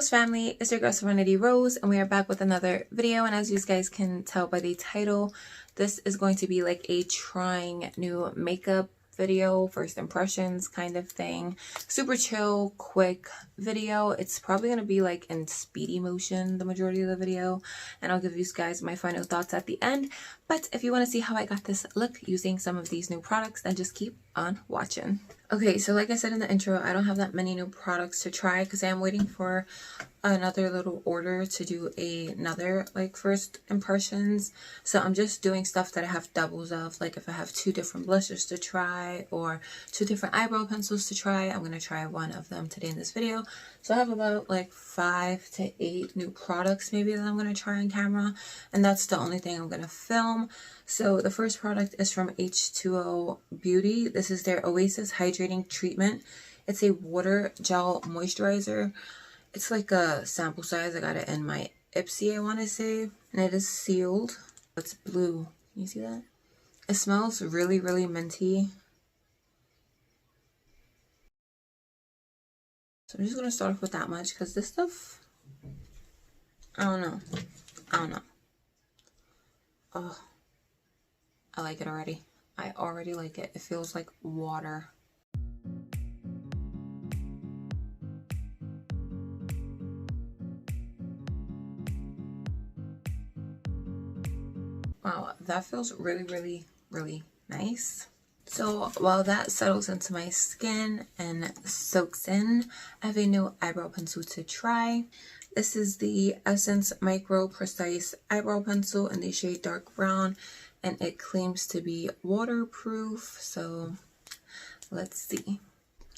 Rose family, it's your girl Serenity Rose, and we are back with another video. And as you guys can tell by the title, this is going to be like a trying new makeup video, first impressions kind of thing. Super chill, quick video. It's probably going to be like in speedy motion the majority of the video, and I'll give you guys my final thoughts at the end. But if you want to see how I got this look using some of these new products, then just keep on watching. Okay, so like I said in the intro, I don't have that many new products to try because I am waiting for another little order to do another like first impressions. So I'm just doing stuff that I have doubles of. Like if I have 2 different blushes to try or 2 different eyebrow pencils to try, I'm going to try one of them today in this video. So I have about like 5 to 8 new products maybe that I'm going to try on camera, and that's the only thing I'm going to film. So the first product is from H2O Beauty. This is their Oasis Hydrating Treatment. It's a water gel moisturizer. It's like a sample size. I got it in my Ipsy, I want to say. And it is sealed. It's blue. Can you see that? It smells really, really minty. So I'm just going to start off with that much because this stuff, I don't know. Oh, I like it already. I already like it. It feels like water. Wow, that feels really, really, really nice. So while that settles into my skin and soaks in, I have a new eyebrow pencil to try. This is the Essence Micro Precise Eyebrow Pencil in the shade Dark Brown, and it claims to be waterproof. So let's see.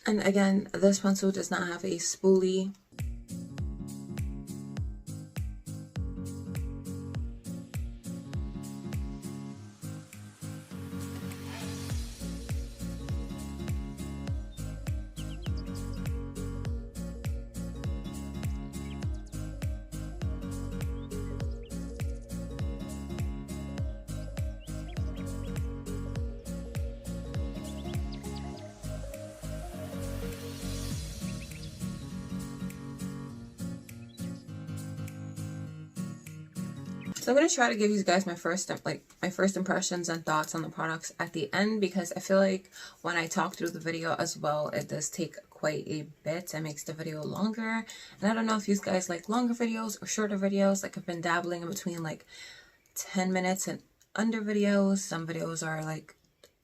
And again, this pencil does not have a spoolie. So I'm going to try to give you guys my first impressions and thoughts on the products at the end, because I feel like when I talk through the video as well, it does take quite a bit and makes the video longer. And I don't know if you guys like longer videos or shorter videos. Like I've been dabbling in between like 10 minutes and under videos. Some videos are like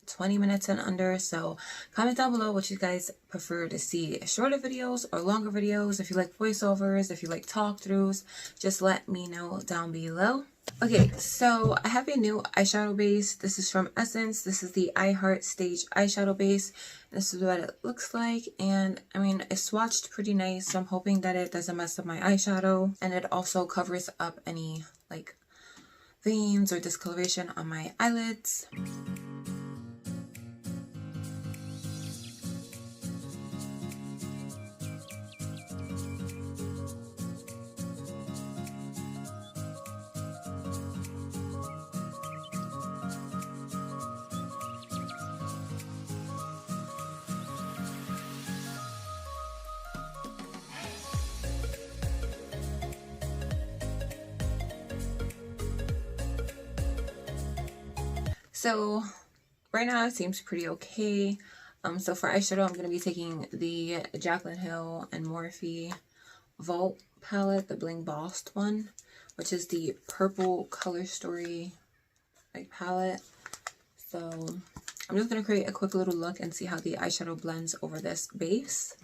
20 minutes and under. So comment down below what you guys prefer to see, shorter videos or longer videos. If you like voiceovers, if you like talk throughs, just let me know down below. Okay, so I have a new eyeshadow base. This is from Essence. This is the I Heart Stage eyeshadow base. This is what it looks like, and I mean, it's swatched pretty nice, so I'm hoping that it doesn't mess up my eyeshadow, and it also covers up any like veins or discoloration on my eyelids. So right now it seems pretty okay. So for eyeshadow, I'm going to be taking the Jaclyn Hill and Morphe Vault palette, the Bling Bossed one, which is the purple Color Story like palette. So I'm just going to create a quick little look and see how the eyeshadow blends over this base.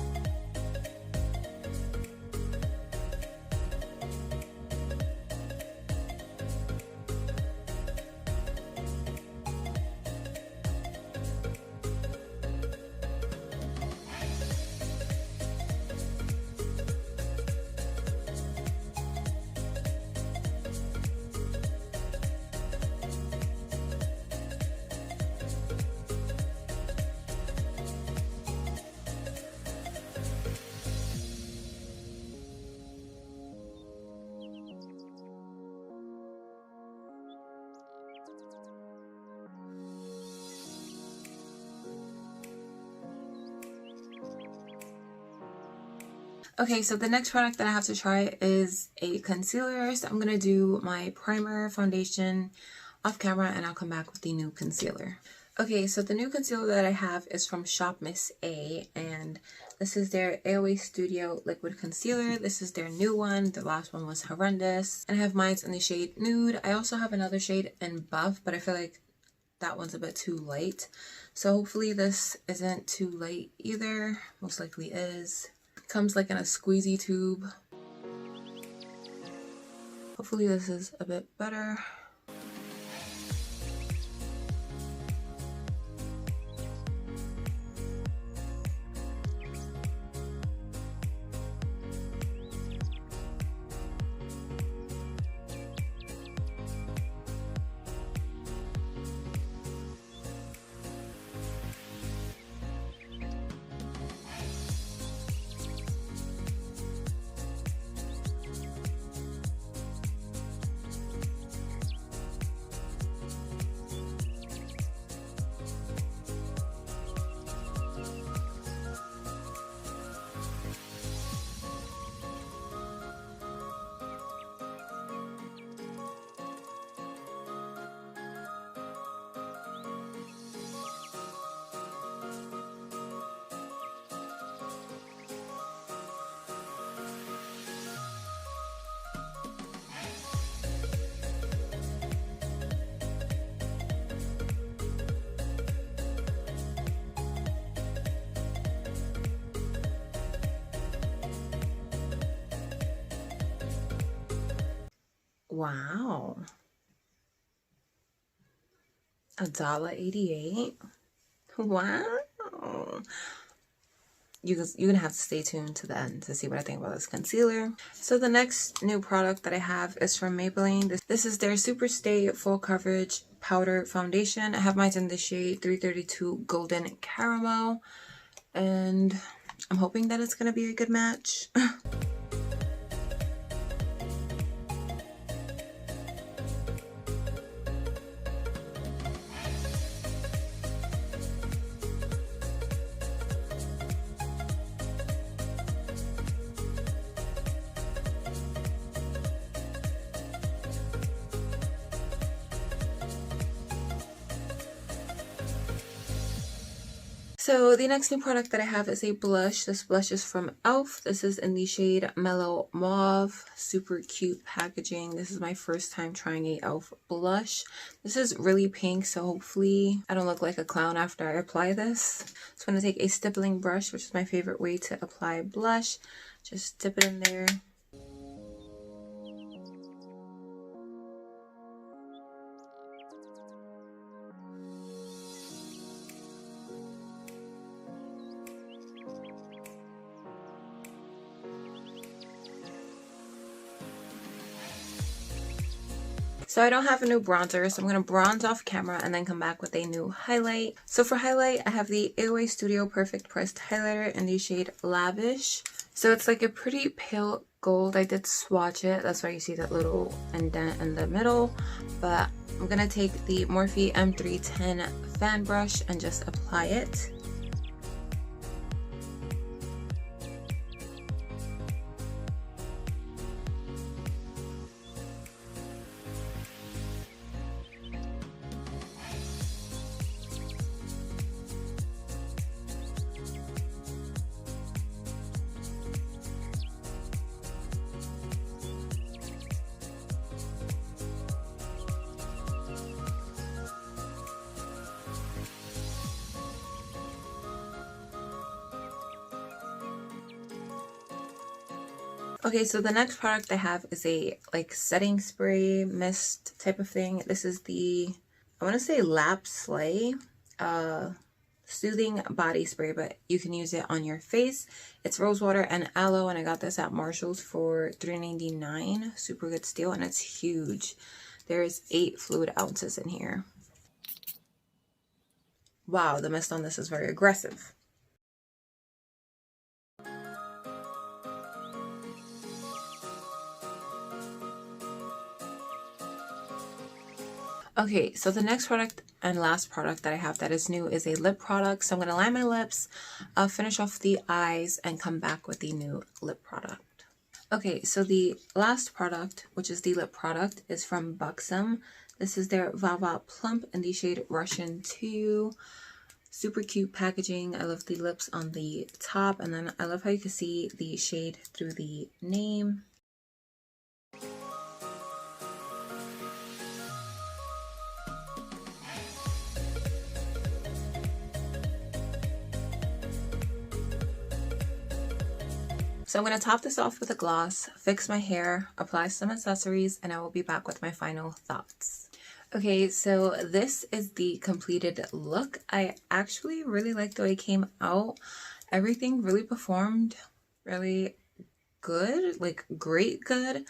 Okay, so the next product that I have to try is a concealer. So I'm going to do my primer, foundation off camera, and I'll come back with the new concealer. Okay, so the new concealer that I have is from Shop Miss A, and this is their AOA Studio Liquid Concealer. This is their new one. The last one was horrendous. And I have mine in the shade Nude. I also have another shade in Buff, but I feel like that one's a bit too light. So hopefully this isn't too light either. Most likely is. Comes like in a squeezy tube. Hopefully this is a bit better. Wow. $1.88. Wow. You're gonna have to stay tuned to the end to see what I think about this concealer. So the next new product that I have is from Maybelline. This is their Super Stay Full Coverage Powder Foundation. I have mine in the shade 332 Golden Caramel, and I'm hoping that it's gonna be a good match. So the next new product that I have is a blush. This blush is from e.l.f. This is in the shade Mellow Mauve. Super cute packaging. This is my first time trying a e.l.f. blush. This is really pink, so hopefully I don't look like a clown after I apply this. So I'm going to take a stippling brush, which is my favorite way to apply blush. Just dip it in there. So I don't have a new bronzer, so I'm going to bronze off camera and then come back with a new highlight. So for highlight, I have the AOA Studio Perfect Pressed Highlighter in the shade Lavish. So it's like a pretty pale gold. I did swatch it. That's why you see that little indent in the middle. But I'm going to take the Morphe M310 fan brush and just apply it. Okay, so the next product I have is a like setting spray mist type of thing. This is the, I want to say Lap Slay soothing body spray, but you can use it on your face. It's rose water and aloe, and I got this at Marshall's for $3.99. Super good steal, and it's huge. There's 8 fluid ounces in here. Wow, the mist on this is very aggressive. Okay, so the next product and last product that I have that is new is a lip product. So I'm going to line my lips, finish off the eyes, and come back with the new lip product. Okay, so the last product, which is the lip product, is from Buxom. This is their Vava Plump in the shade Russian 2. Super cute packaging. I love the lips on the top, and then I love how you can see the shade through the name. So I'm going to top this off with a gloss, fix my hair, apply some accessories, and I will be back with my final thoughts. Okay, so this is the completed look. I actually really like the way it came out. Everything really performed really good, like great good,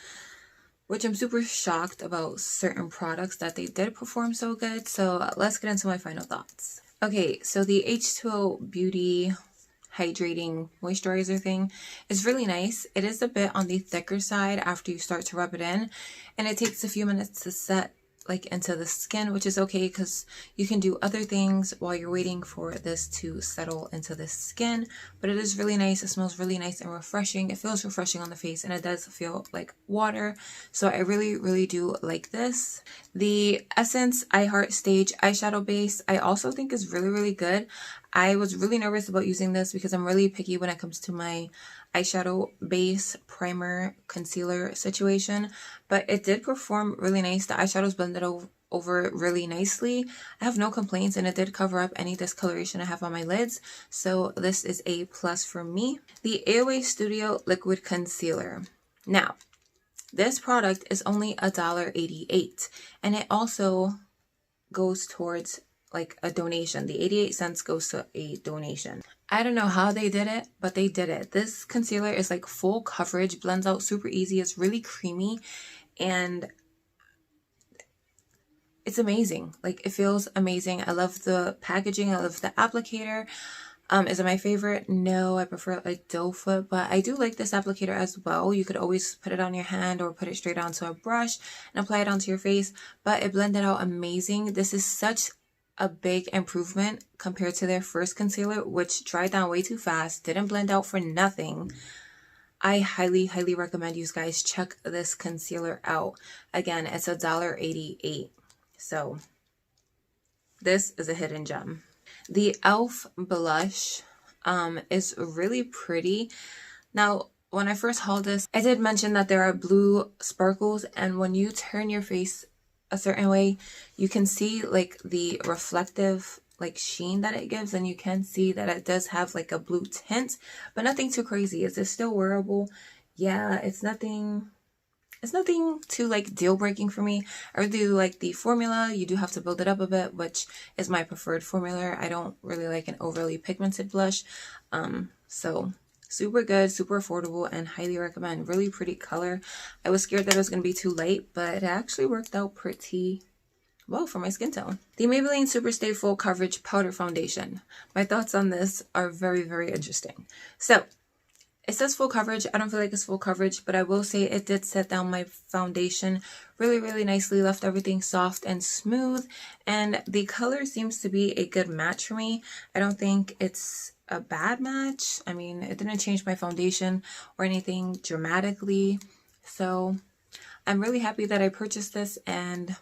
which I'm super shocked about certain products that they did perform so good. So let's get into my final thoughts. Okay, so the H2O Beauty hydrating moisturizer thing is really nice. It is a bit on the thicker side after you start to rub it in, and it takes a few minutes to set like into the skin, which is okay because you can do other things while you're waiting for this to settle into the skin. But it is really nice. It smells really nice and refreshing. It feels refreshing on the face, and it does feel like water. So I really do like this. The Essence I Heart Stage eyeshadow base I also think is really good. I was really nervous about using this because I'm really picky when it comes to my eyeshadow base, primer, concealer situation, but it did perform really nice. The eyeshadows blended over really nicely. I have no complaints, and it did cover up any discoloration I have on my lids, so this is a plus for me. The AOA Studio Liquid Concealer. Now, this product is only $1.88, and it also goes towards like a donation. The 88 cents goes to a donation. I don't know how they did it, but they did it. This concealer is like full coverage, blends out super easy. It's really creamy, and it's amazing. Like, it feels amazing. I love the packaging. I love the applicator. Is it my favorite? No, I prefer a doe foot, but I do like this applicator as well. You could always put it on your hand or put it straight onto a brush and apply it onto your face, but it blended out amazing. This is such a big improvement compared to their first concealer, which dried down way too fast, didn't blend out for nothing. I highly recommend you guys check this concealer out. Again, it's $1.88. So this is a hidden gem. The e.l.f. blush is really pretty. Now, when I first hauled this, I did mention that there are blue sparkles, and when you turn your face a certain way, you can see like the reflective like sheen that it gives, and you can see that it does have like a blue tint, but nothing too crazy. Is it still wearable? Yeah, it's nothing too like deal breaking for me. I really do like the formula. You do have to build it up a bit, which is my preferred formula. I don't really like an overly pigmented blush. So super good, super affordable, and highly recommend. Really pretty color. I was scared that it was going to be too light, but it actually worked out pretty well for my skin tone. The Maybelline Superstay Full Coverage Powder Foundation. My thoughts on this are very interesting. So it says full coverage. I don't feel like it's full coverage, but I will say it did set down my foundation really nicely, left everything soft and smooth, and the color seems to be a good match for me. I don't think it's a bad match. I mean, it didn't change my foundation or anything dramatically, so I'm really happy that I purchased this, and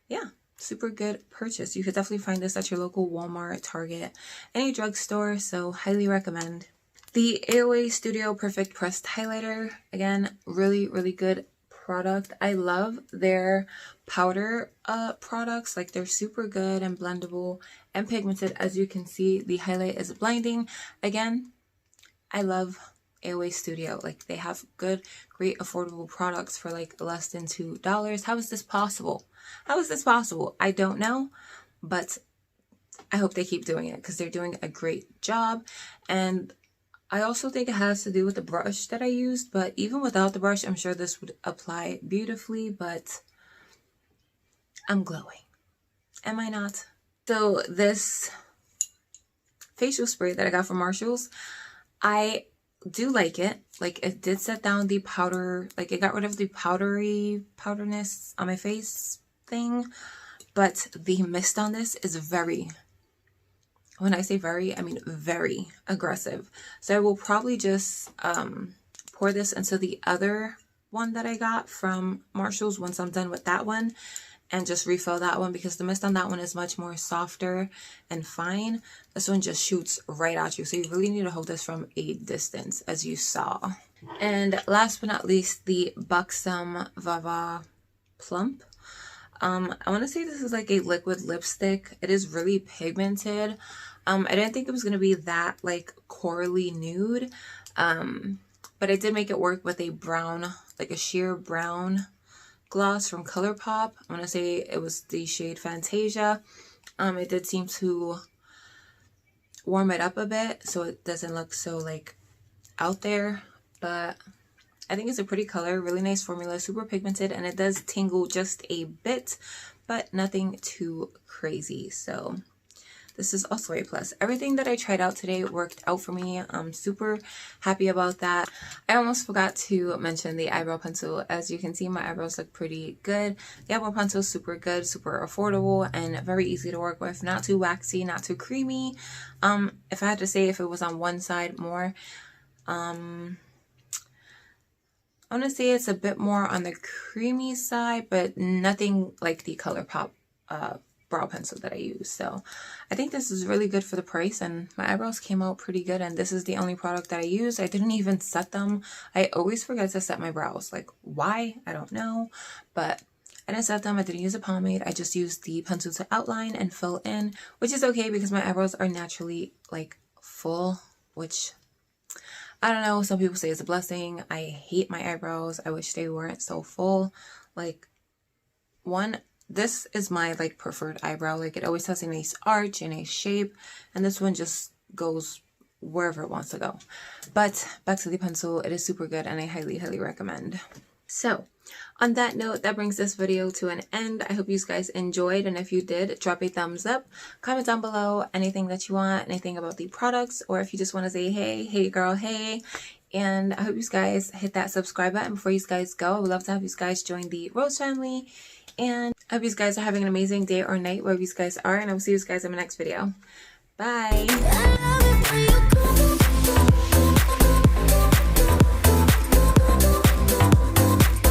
yeah, super good purchase. You could definitely find this at your local Walmart, Target, any drugstore, so highly recommend. The AOA Studio Perfect Pressed Highlighter, again, really good product. I love their powder products. Like, they're super good and blendable and pigmented. As you can see, the highlight is blinding. Again, I love AOA Studio. Like, they have good, great, affordable products for like less than $2. How is this possible? How is this possible? I don't know, but I hope they keep doing it because they're doing a great job. And I also think it has to do with the brush that I used, but even without the brush, I'm sure this would apply beautifully, but I'm glowing. Am I not? So this facial spray that I got from Marshall's, I do like it. Like, it did set down the powder, like it got rid of the powderness on my face. thing, but the mist on this is very, when I say very, I mean very aggressive. So I will probably just pour this into the other one that I got from Marshall's once I'm done with that one, and just refill that one, because the mist on that one is much more softer and fine. This one just shoots right at you, so you really need to hold this from a distance, as you saw. And last but not least, the Buxom Vava Plump. I want to say this is like a liquid lipstick. It is really pigmented. I didn't think it was going to be that like corally nude, but I did make it work with a brown, like a sheer brown gloss from ColourPop. I want to say it was the shade Fantasia. It did seem to warm it up a bit, so it doesn't look so like out there, but I think it's a pretty color, really nice formula, super pigmented, and it does tingle just a bit, but nothing too crazy. So this is also a plus. Everything that I tried out today worked out for me. I'm super happy about that. I almost forgot to mention the eyebrow pencil. As you can see, my eyebrows look pretty good. The eyebrow pencil is super good, super affordable, and very easy to work with. Not too waxy, not too creamy. If I had to say if it was on one side more, I want to say it's a bit more on the creamy side, but nothing like the ColourPop brow pencil that I use. So I think this is really good for the price, and my eyebrows came out pretty good, and this is the only product that I use. I didn't even set them. I always forget to set my brows. Like, why? I don't know, but I didn't set them. I didn't use a pomade. I just used the pencil to outline and fill in, which is okay because my eyebrows are naturally like full, which I don't know, some people say it's a blessing. I hate my eyebrows. I wish they weren't so full. Like, this is my like preferred eyebrow. Like, it always has a nice arch, a nice shape, and this one just goes wherever it wants to go. But back to the pencil, it is super good, and I highly, highly recommend. So on that note, that brings this video to an end. I hope you guys enjoyed, and if you did, drop a thumbs up, comment down below anything that you want, anything about the products, or if you just want to say hey girl, hey. And I hope you guys hit that subscribe button before you guys go. I would love to have you guys join the Rose family, and I hope you guys are having an amazing day or night wherever you guys are, and I will see you guys in my next video. Bye.